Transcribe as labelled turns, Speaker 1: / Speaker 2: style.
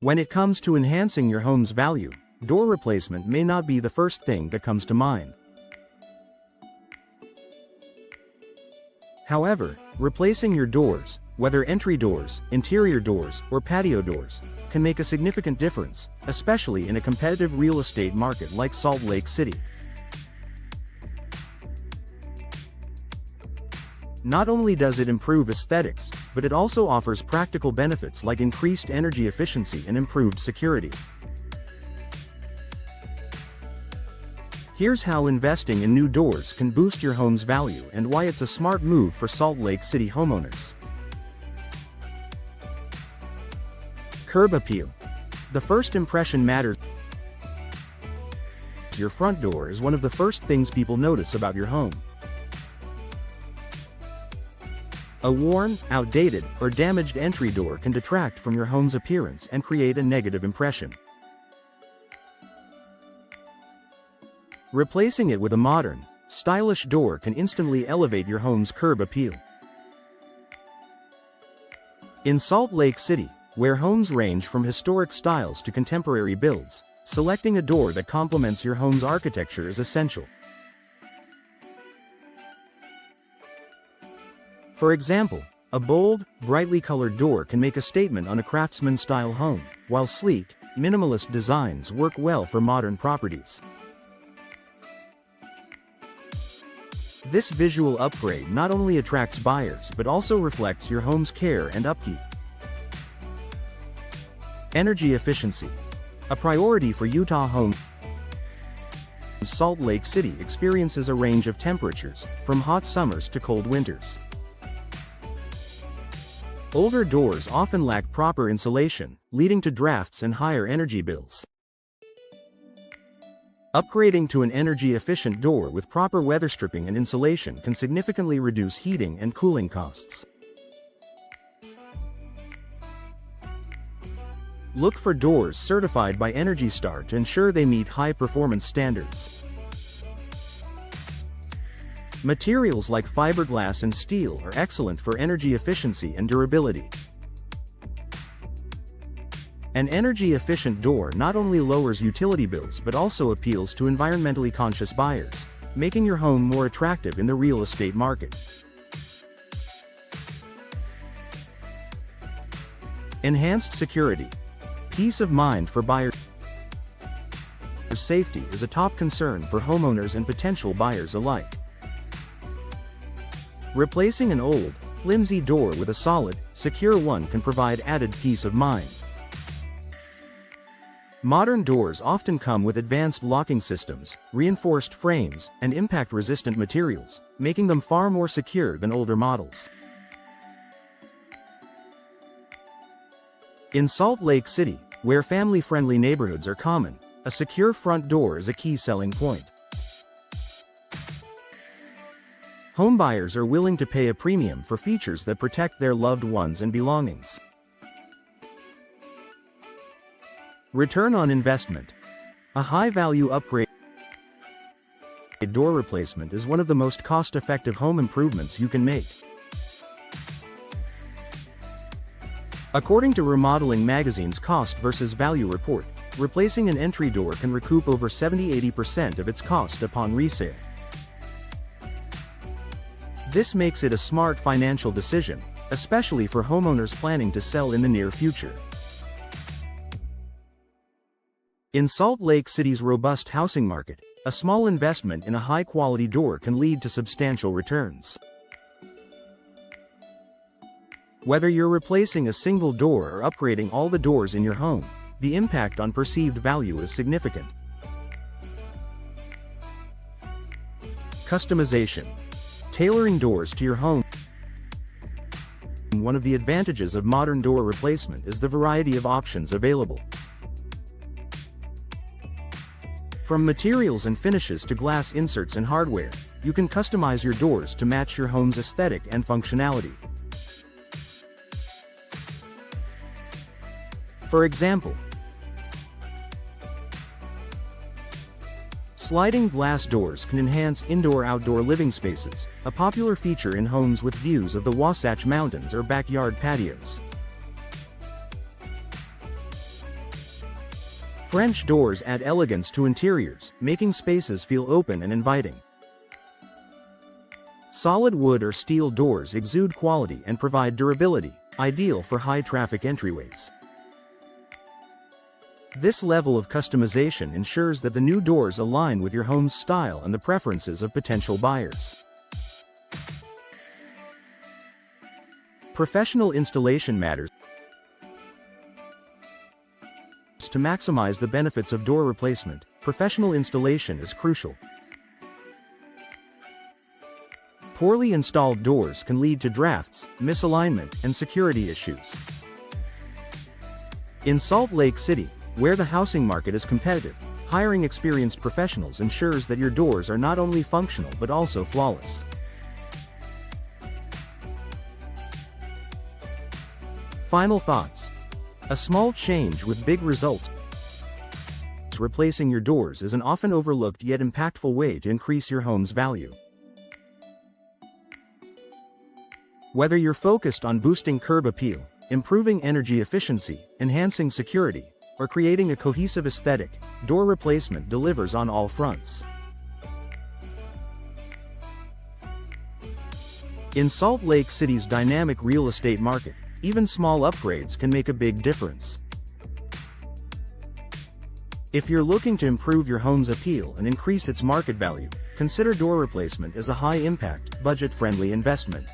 Speaker 1: When it comes to enhancing your home's value, door replacement may not be the first thing that comes to mind. However, replacing your doors, whether entry doors, interior doors, or patio doors, can make a significant difference, especially in a competitive real estate market like Salt Lake City. Not only does it improve aesthetics, but it also offers practical benefits like increased energy efficiency and improved security. Here's how investing in new doors can boost your home's value and why it's a smart move for Salt Lake City homeowners. Curb appeal. The first impression matters. Your front door is one of the first things people notice about your home. A worn, outdated, or damaged entry door can detract from your home's appearance and create a negative impression. Replacing it with a modern, stylish door can instantly elevate your home's curb appeal. In Salt Lake City, where homes range from historic styles to contemporary builds, selecting a door that complements your home's architecture is essential. For example, a bold, brightly colored door can make a statement on a craftsman-style home, while sleek, minimalist designs work well for modern properties. This visual upgrade not only attracts buyers but also reflects your home's care and upkeep. Energy efficiency. A priority for Utah homes. Salt Lake City experiences a range of temperatures, from hot summers to cold winters. Older doors often lack proper insulation, leading to drafts and higher energy bills. Upgrading to an energy-efficient door with proper weather stripping and insulation can significantly reduce heating and cooling costs. Look for doors certified by Energy Star to ensure they meet high-performance standards. Materials like fiberglass and steel are excellent for energy efficiency and durability. An energy-efficient door not only lowers utility bills but also appeals to environmentally conscious buyers, making your home more attractive in the real estate market. Enhanced security. Peace of mind for buyers. Safety is a top concern for homeowners and potential buyers alike. Replacing an old, flimsy door with a solid, secure one can provide added peace of mind. Modern doors often come with advanced locking systems, reinforced frames, and impact-resistant materials, making them far more secure than older models. In Salt Lake City, where family-friendly neighborhoods are common, a secure front door is a key selling point. Homebuyers are willing to pay a premium for features that protect their loved ones and belongings. Return on investment. A high-value upgrade door replacement is one of the most cost-effective home improvements you can make. According to Remodeling Magazine's Cost versus Value report, replacing an entry door can recoup over 70–80% of its cost upon resale. This makes it a smart financial decision, especially for homeowners planning to sell in the near future. In Salt Lake City's robust housing market, a small investment in a high-quality door can lead to substantial returns. Whether you're replacing a single door or upgrading all the doors in your home, the impact on perceived value is significant. Customization. Tailoring doors to your home. One of the advantages of modern door replacement is the variety of options available. From materials and finishes to glass inserts and hardware, you can customize your doors to match your home's aesthetic and functionality. For example, sliding glass doors can enhance indoor-outdoor living spaces, a popular feature in homes with views of the Wasatch Mountains or backyard patios. French doors add elegance to interiors, making spaces feel open and inviting. Solid wood or steel doors exude quality and provide durability, ideal for high-traffic entryways. This level of customization ensures that the new doors align with your home's style and the preferences of potential buyers. Professional installation matters. To maximize the benefits of door replacement, professional installation is crucial. Poorly installed doors can lead to drafts, misalignment, and security issues. In Salt Lake City, where the housing market is competitive, hiring experienced professionals ensures that your doors are not only functional but also flawless. Final thoughts. A small change with big results. Replacing your doors is an often overlooked yet impactful way to increase your home's value. Whether you're focused on boosting curb appeal, improving energy efficiency, enhancing security, or creating a cohesive aesthetic, door replacement delivers on all fronts. In Salt Lake City's dynamic real estate market, even small upgrades can make a big difference. If you're looking to improve your home's appeal and increase its market value, consider door replacement as a high-impact, budget-friendly investment.